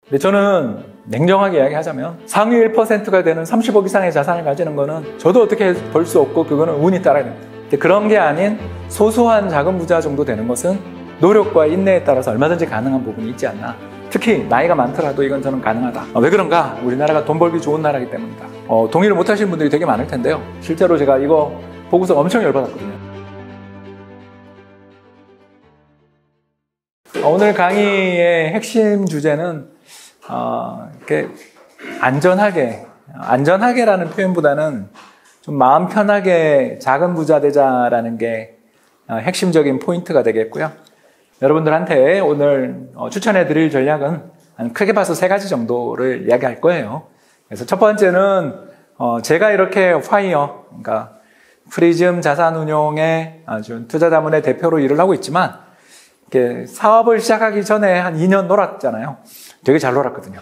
근데 저는 냉정하게 이야기하자면 상위 1%가 되는 30억 이상의 자산을 가지는 거는 저도 어떻게 벌 수 없고 그거는 운이 따라야 됩니다. 근데 그런 게 아닌 소소한 작은 부자 정도 되는 것은 노력과 인내에 따라서 얼마든지 가능한 부분이 있지 않나. 특히 나이가 많더라도 이건 저는 가능하다. 왜 그런가? 우리나라가 돈 벌기 좋은 나라이기 때문이다. 동의를 못 하시는 분들이 되게 많을 텐데요. 실제로 제가 이거 보고서 엄청 열받았거든요. 오늘 강의의 핵심 주제는 이렇게 안전하게라는 표현보다는 좀 마음 편하게 작은 부자 되자라는 게 핵심적인 포인트가 되겠고요. 여러분들한테 오늘 추천해 드릴 전략은 크게 봐서 3가지 정도를 이야기할 거예요. 그래서 첫 번째는 제가 이렇게 화이어, 그러니까 프리즘 자산운용의 투자자문의 대표로 일을 하고 있지만 이렇게 사업을 시작하기 전에 한 2년 놀았잖아요. 되게 잘 놀았거든요.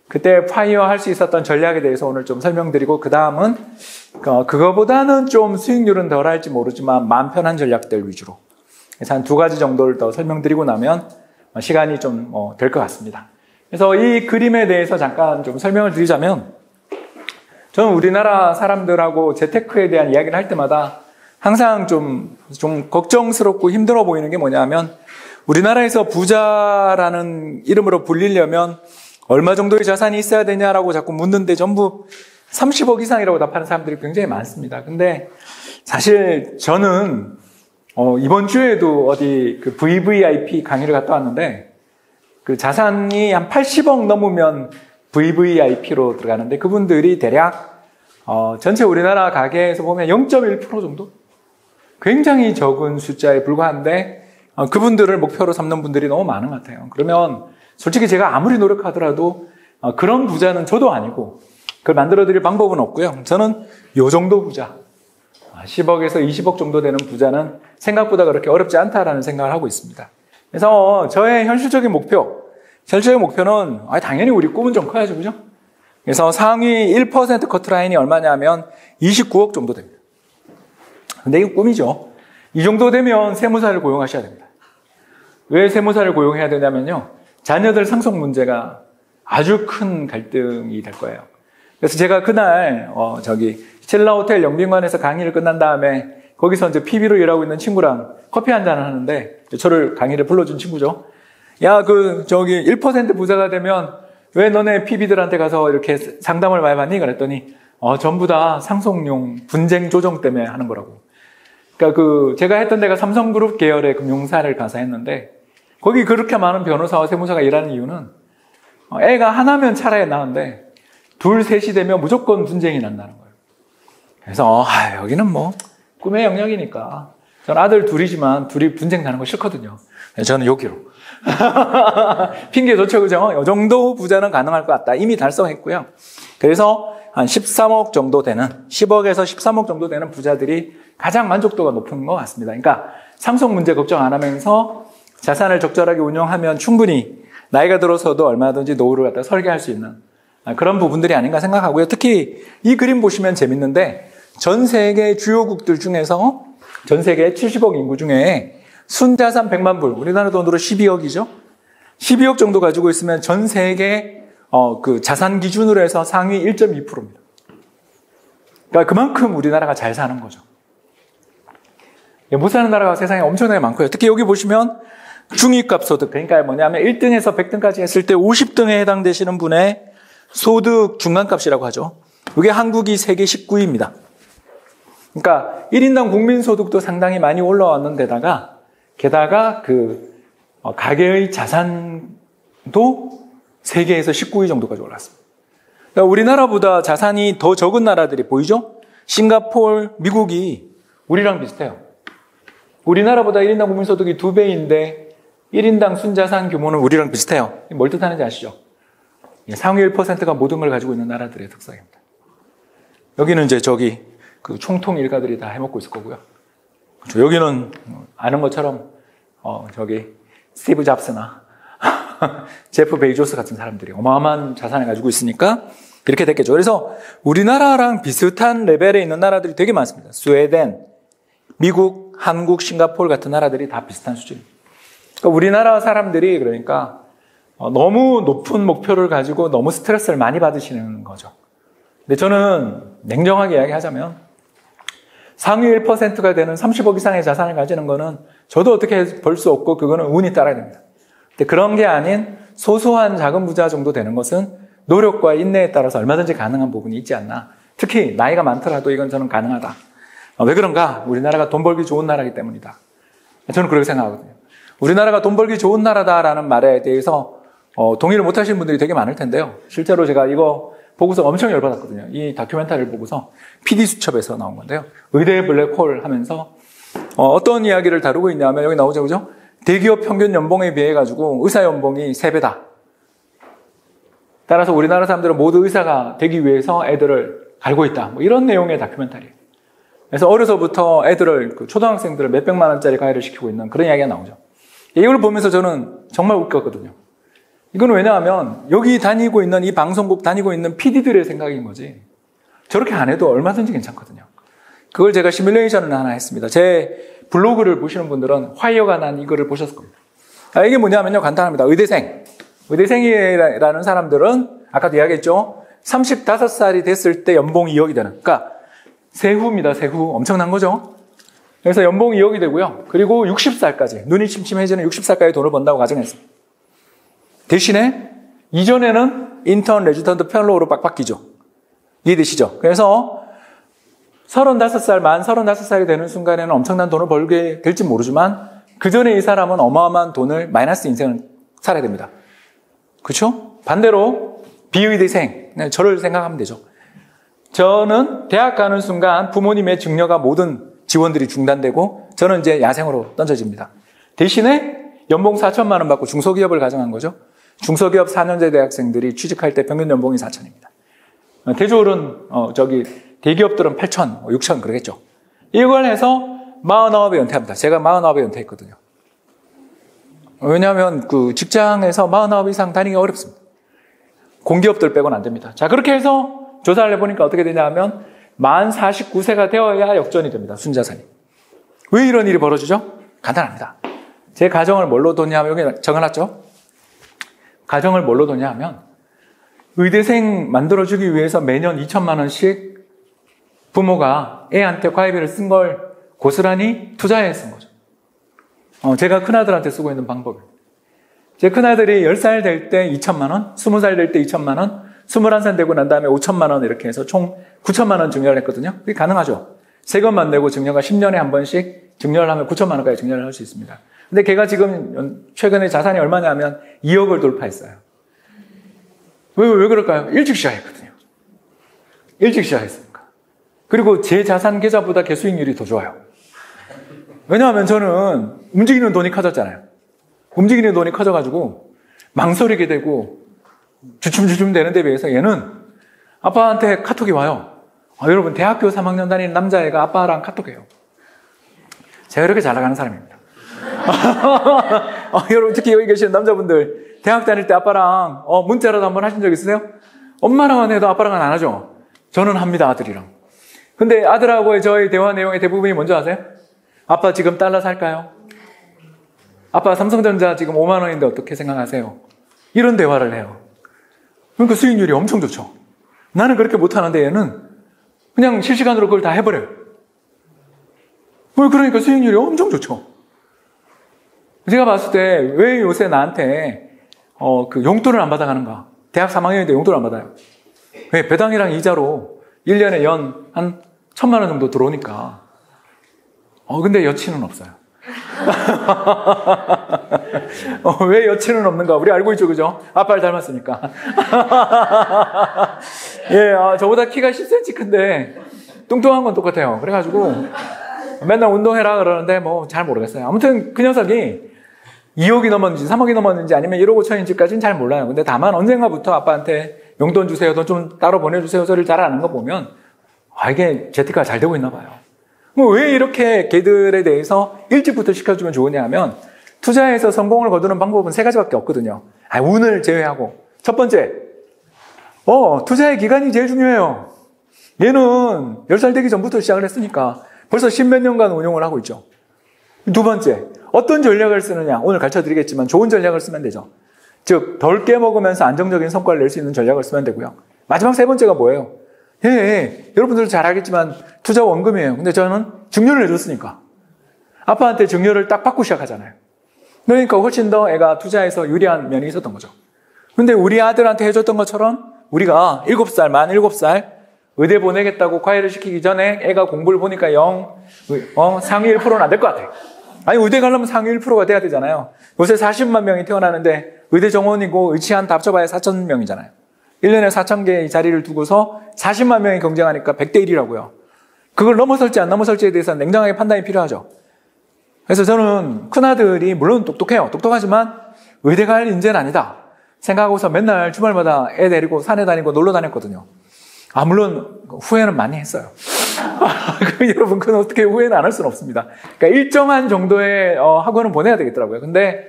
그때 파이어 할 수 있었던 전략에 대해서 오늘 좀 설명드리고, 그 다음은 그거보다는 좀 수익률은 덜 할지 모르지만 마음 편한 전략들 위주로, 그래서 한 2가지 정도를 더 설명드리고 나면 시간이 좀 될 것 같습니다. 그래서 이 그림에 대해서 잠깐 좀 설명을 드리자면, 저는 우리나라 사람들하고 재테크에 대한 이야기를 할 때마다 항상 좀 걱정스럽고 힘들어 보이는 게 뭐냐면, 우리나라에서 부자라는 이름으로 불리려면 얼마 정도의 자산이 있어야 되냐라고 자꾸 묻는데 전부 30억 이상이라고 답하는 사람들이 굉장히 많습니다. 근데 사실 저는 이번 주에도 어디 그 VVIP 강의를 갔다 왔는데, 그 자산이 한 80억 넘으면 VVIP로 들어가는데, 그분들이 대략 전체 우리나라 가계에서 보면 0.1% 정도? 굉장히 적은 숫자에 불과한데 그분들을 목표로 삼는 분들이 너무 많은 것 같아요. 그러면 솔직히 제가 아무리 노력하더라도 그런 부자는 저도 아니고 그걸 만들어드릴 방법은 없고요. 저는 요 정도 부자, 10억에서 20억 정도 되는 부자는 생각보다 그렇게 어렵지 않다라는 생각을 하고 있습니다. 그래서 저의 현실적인 목표는 당연히 우리 꿈은 좀 커야죠, 그죠? 그래서 상위 1% 커트라인이 얼마냐면 29억 정도 됩니다. 근데 이거 꿈이죠. 이 정도 되면 세무사를 고용하셔야 됩니다. 왜 세무사를 고용해야 되냐면요, 자녀들 상속 문제가 아주 큰 갈등이 될 거예요. 그래서 제가 그날 신라호텔 영빈관에서 강의를 끝난 다음에 거기서 이제 PB로 일하고 있는 친구랑 커피 한잔을 하는데, 저를 강의를 불러준 친구죠. 야, 1% 부자가 되면 왜 너네 PB들한테 가서 이렇게 상담을 많이 받니? 그랬더니 전부 다 상속용 분쟁 조정 때문에 하는 거라고. 그러니까 제가 했던 데가 삼성그룹 계열의 금융사를 가서 했는데, 거기 그렇게 많은 변호사와 세무사가 일하는 이유는 애가 하나면 차라리 나은데 둘, 셋이 되면 무조건 분쟁이 난다는 거예요. 그래서 여기는 뭐 꿈의 영역이니까, 저는 아들 둘이지만 둘이 분쟁 나는 거 싫거든요. 저는 여기로 핑계 좋죠, 그죠? 이 정도 부자는 가능할 것 같다. 이미 달성했고요. 그래서 한 13억 정도 되는, 10억에서 13억 정도 되는 부자들이 가장 만족도가 높은 것 같습니다. 그러니까 상속 문제 걱정 안 하면서 자산을 적절하게 운용하면 충분히 나이가 들어서도 얼마든지 노후를 갖다 설계할 수 있는 그런 부분들이 아닌가 생각하고요. 특히 이 그림 보시면 재밌는데, 전 세계 주요국들 중에서 전 세계 70억 인구 중에 순자산 100만 불, 우리나라 돈으로 12억이죠. 12억 정도 가지고 있으면 전 세계 자산 기준으로 해서 상위 1.2%입니다. 그러니까 그만큼 우리나라가 잘 사는 거죠. 못 사는 나라가 세상에 엄청나게 많고요. 특히 여기 보시면 중위값 소득, 그러니까 뭐냐면 1등에서 100등까지 했을 때 50등에 해당되시는 분의 소득 중간값이라고 하죠. 이게 한국이 세계 19위입니다. 그러니까 1인당 국민소득도 상당히 많이 올라왔는 게다가 가계의 자산도 세계에서 19위 정도까지 올랐습니다. 그러니까 우리나라보다 자산이 더 적은 나라들이 보이죠? 싱가포르, 미국이 우리랑 비슷해요. 우리나라보다 1인당 국민소득이 2배인데 1인당 순자산 규모는 우리랑 비슷해요. 뭘 뜻하는지 아시죠? 상위 1%가 모든 걸 가지고 있는 나라들의 특성입니다. 여기는 이제 총통 일가들이 다 해먹고 있을 거고요. 그렇죠? 여기는 아는 것처럼 스티브 잡스나 제프 베이조스 같은 사람들이 어마어마한 자산을 가지고 있으니까 이렇게 됐겠죠. 그래서 우리나라랑 비슷한 레벨에 있는 나라들이 되게 많습니다. 스웨덴, 미국, 한국, 싱가포르 같은 나라들이 다 비슷한 수준입니다. 그러니까 우리나라 사람들이 너무 높은 목표를 가지고 너무 스트레스를 많이 받으시는 거죠. 근데 저는 냉정하게 이야기하자면 상위 1%가 되는 30억 이상의 자산을 가지는 거는 저도 어떻게 벌 수 없고 그거는 운이 따라야 됩니다. 근데 그런 게 아닌 소소한 작은 부자 정도 되는 것은 노력과 인내에 따라서 얼마든지 가능한 부분이 있지 않나. 특히 나이가 많더라도 이건 저는 가능하다. 왜 그런가? 우리나라가 돈 벌기 좋은 나라이기 때문이다. 저는 그렇게 생각하거든요. 우리나라가 돈 벌기 좋은 나라다라는 말에 대해서 동의를 못 하시는 분들이 되게 많을 텐데요. 실제로 제가 이거 보고서 엄청 열받았거든요. 이 다큐멘터리를 보고서 PD수첩에서 나온 건데요. 의대 블랙홀 하면서 어떤 이야기를 다루고 있냐면 여기 나오죠, 그죠? 대기업 평균 연봉에 비해 가지고 의사 연봉이 3배다. 따라서 우리나라 사람들은 모두 의사가 되기 위해서 애들을 갈고 있다. 뭐 이런 내용의 다큐멘터리예요. 그래서 어려서부터 애들을, 초등학생들을 몇백만 원짜리 과외를 시키고 있는 그런 이야기가 나오죠. 이걸 보면서 저는 정말 웃겼거든요. 이건 왜냐하면 여기 다니고 있는 이 방송국 다니고 있는 PD들의 생각인 거지. 저렇게 안 해도 얼마든지 괜찮거든요. 그걸 제가 시뮬레이션을 하나 했습니다. 제 블로그를 보시는 분들은 화이어가 난 이거를 보셨을 겁니다. 이게 뭐냐면요. 간단합니다. 의대생이라는 사람들은 아까도 이야기했죠. 35살이 됐을 때 연봉이 2억이 되는. 그러니까 세후입니다. 세후. 엄청난 거죠. 그래서 연봉이 2억이 되고요. 그리고 60살까지 눈이 침침해지는 60살까지 돈을 번다고 가정했습니다. 대신에 이전에는 인턴, 레지던트, 펠로우로 빡 바뀌죠. 이해되시죠? 그래서 35살, 만 35살이 되는 순간에는 엄청난 돈을 벌게 될지 모르지만 그 전에 이 사람은 어마어마한 돈을 마이너스 인생을 살아야 됩니다. 그렇죠? 반대로 비의대생, 저를 생각하면 되죠. 저는 대학 가는 순간 부모님의 증여가 모든 지원들이 중단되고 저는 이제 야생으로 던져집니다. 대신에 연봉 4천만 원 받고 중소기업을 가정한 거죠. 중소기업 4년제 대학생들이 취직할 때 평균 연봉이 4천입니다. 대졸은 대기업들은 8천, 6천 그러겠죠. 이걸 해서 49에 은퇴합니다. 제가 49에 은퇴했거든요. 왜냐하면 그 직장에서 49 이상 다니기 어렵습니다. 공기업들 빼고는 안 됩니다. 자, 그렇게 해서 조사를 해보니까 어떻게 되냐 하면 만 49세가 되어야 역전이 됩니다. 순자산이. 왜 이런 일이 벌어지죠? 간단합니다. 제 가정을 뭘로 뒀냐면 여기 적어놨죠? 가정을 뭘로 뒀냐 하면 의대생 만들어주기 위해서 매년 2천만 원씩 부모가 애한테 과외비를 쓴 걸 고스란히 투자해 쓴 거죠. 제가 큰아들한테 쓰고 있는 방법이에요. 제 큰아들이 10살 될 때 2천만 원, 20살 될 때 2천만 원, 21살 되고 난 다음에 5천만 원 이렇게 해서 총 9천만 원 증여를 했거든요. 그게 가능하죠. 세금만 내고 증여가 10년에 한 번씩 증여를 하면 9천만 원까지 증여를 할 수 있습니다. 근데 걔가 지금 최근에 자산이 얼마냐면 2억을 돌파했어요. 왜 그럴까요? 일찍 시작했거든요. 일찍 시작했으니까. 그리고 제 자산 계좌보다 걔 수익률이 더 좋아요. 왜냐하면 저는 움직이는 돈이 커졌잖아요. 움직이는 돈이 커져가지고 망설이게 되고 주춤주춤 되는 데 비해서 얘는 아빠한테 카톡이 와요. 여러분 대학교 3학년 다니는 남자애가 아빠랑 카톡해요. 제가 이렇게 잘 나가는 사람입니다. 여러분 특히 여기 계시는 남자분들 대학 다닐 때 아빠랑 문자라도 한번 하신 적 있으세요? 엄마랑은 해도 아빠랑은 안 하죠. 저는 합니다. 아들이랑. 근데 아들하고의 저의 대화 내용의 대부분이 뭔지 아세요? 아빠 지금 달러 살까요? 아빠 삼성전자 지금 5만 원인데 어떻게 생각하세요? 이런 대화를 해요. 그러니까 수익률이 엄청 좋죠. 나는 그렇게 못하는데 얘는 그냥 실시간으로 그걸 다 해버려요. 그러니까 수익률이 엄청 좋죠. 제가 봤을 때 왜 요새 나한테 그 용돈을 안 받아가는가? 대학 3학년인데 용돈을 안 받아요. 왜? 배당이랑 이자로 1년에 연 한 1,000만 원 정도 들어오니까. 근데 여친은 없어요. 왜 여친은 없는가? 우리 알고 있죠, 그죠? 아빠를 닮았으니까. 예, 저보다 키가 10cm 큰데 뚱뚱한 건 똑같아요. 그래가지고 맨날 운동해라 그러는데 뭐 잘 모르겠어요. 아무튼 그 녀석이 2억이 넘었는지 3억이 넘었는지 아니면 1억 5천인지까지는 잘 몰라요. 근데 다만 언젠가부터 아빠한테 용돈 주세요, 돈 좀 따로 보내주세요 소리를 잘하는 거 보면 이게 재테크가 잘 되고 있나 봐요. 왜 이렇게 걔들에 대해서 일찍부터 시켜주면 좋으냐 하면 투자해서 성공을 거두는 방법은 3가지밖에 없거든요. 운을 제외하고. 첫 번째, 투자의 기간이 제일 중요해요. 얘는 10살 되기 전부터 시작을 했으니까 벌써 10몇 년간 운용을 하고 있죠. 두 번째, 어떤 전략을 쓰느냐. 오늘 가르쳐 드리겠지만 좋은 전략을 쓰면 되죠. 즉 덜 깨먹으면서 안정적인 성과를 낼 수 있는 전략을 쓰면 되고요. 마지막 세 번째가 뭐예요? 여러분들도 잘 알겠지만 투자 원금이에요. 근데 저는 증여를 해줬으니까 아빠한테 증여를 딱 받고 시작하잖아요. 그러니까 훨씬 더 애가 투자에서 유리한 면이 있었던 거죠. 근데 우리 아들한테 해줬던 것처럼 우리가 7살, 만 7살 의대 보내겠다고 과외를 시키기 전에 애가 공부를 보니까 상위 1%는 안 될 것 같아요. 아니 의대 가려면 상위 1%가 돼야 되잖아요. 요새 40만 명이 태어나는데 의대 정원이고 의치한 다 합쳐봐야 4천 명이잖아요. 1년에 4천 개의 자리를 두고서 40만 명이 경쟁하니까 100대 1이라고요. 그걸 넘어설지 안 넘어설지에 대해서 냉정하게 판단이 필요하죠. 그래서 저는 큰아들이 물론 똑똑해요. 똑똑하지만 의대 갈 인재는 아니다 생각하고서 맨날 주말마다 애 데리고 산에 다니고 놀러 다녔거든요. 물론 후회는 많이 했어요. 여러분 그건 어떻게 후회는 안 할 수는 없습니다. 그러니까 일정한 정도의 학원은 보내야 되겠더라고요. 근데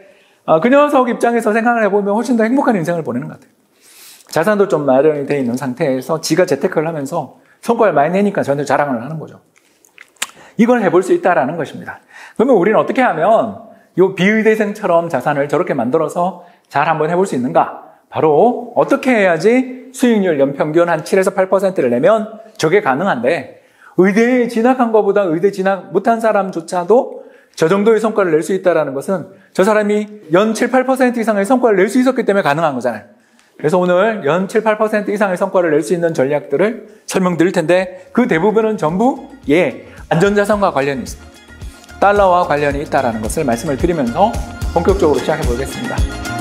그 녀석 입장에서 생각을 해보면 훨씬 더 행복한 인생을 보내는 것 같아요. 자산도 좀 마련이 되어 있는 상태에서 지가 재테크를 하면서 성과를 많이 내니까 저한테 자랑을 하는 거죠. 이걸 해볼 수 있다라는 것입니다. 그러면 우리는 어떻게 하면 이 비의대생처럼 자산을 저렇게 만들어서 잘 한번 해볼 수 있는가? 바로 어떻게 해야지 수익률 연평균 한 7에서 8%를 내면 저게 가능한데 의대에 진학한 것보다 의대 진학 못한 사람조차도 저 정도의 성과를 낼 수 있다는 것은 저 사람이 연 7, 8% 이상의 성과를 낼 수 있었기 때문에 가능한 거잖아요. 그래서 오늘 연 7, 8% 이상의 성과를 낼 수 있는 전략들을 설명드릴 텐데 그 대부분은 전부 안전자산과 관련이 있습니다. 달러와 관련이 있다는 것을 말씀을 드리면서 본격적으로 시작해 보겠습니다.